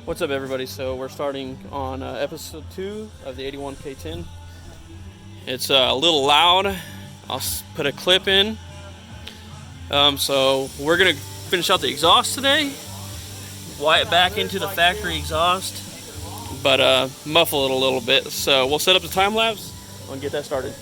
What's up, everybody? So we're starting on episode 2 of the 81 K10. It's a little loud. I'll put a clip in. So we're gonna finish out the exhaust today. Wire it back into the factory exhaust, but muffle it a little bit. So we'll set up the time lapse and get that started.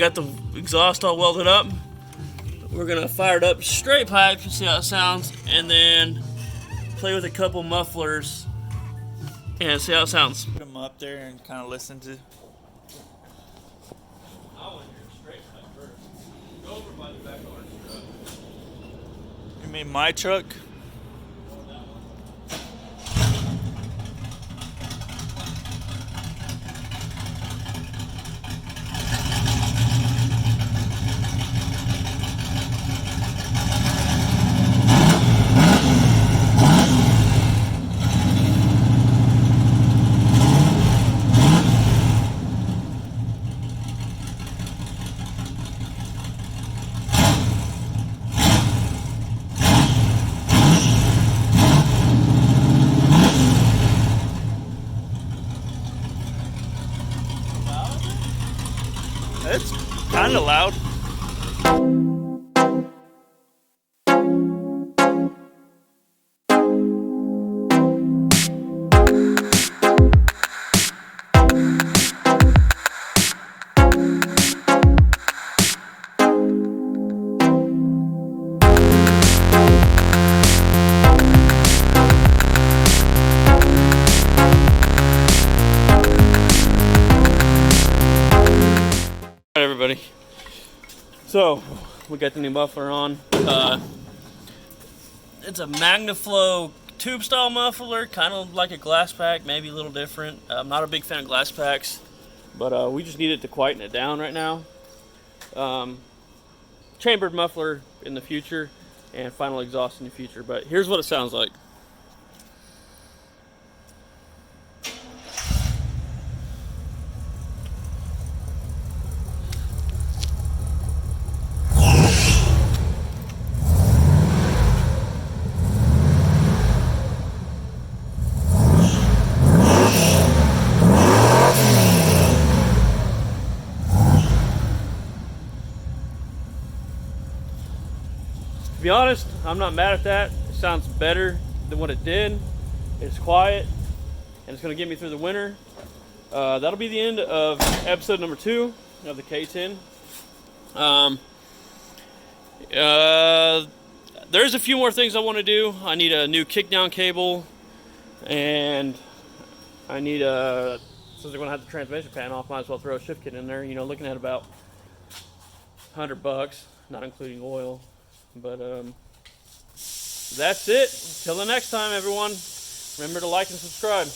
got the exhaust all welded up. We're gonna fire it up straight pipe to see how it sounds, and then play with a couple mufflers and see how it sounds. Put them up there and kind of listen to. I want to hear straight pipe first. Go over by the back of our truck. You mean my truck? It's kind of loud. Everybody, so we got the new muffler on. It's a MagnaFlow tube style muffler, kind of like a glass pack, maybe a little different. I'm not a big fan of glass packs, but we just need it to quieten it down right now. Chambered muffler in the future and final exhaust in the future, but here's what it sounds like. To be honest, I'm not mad at that. It sounds better than what it did. It's quiet, and it's going to get me through the winter. That'll be the end of episode number 2 of the K10. There's a few more things I want to do. I need a new kickdown cable, and I need since they're going to have the transmission pan off, might as well throw a shift kit in there. You know, looking at about $100, not including oil. But that's it. Until the next time, everyone. Remember to like and subscribe.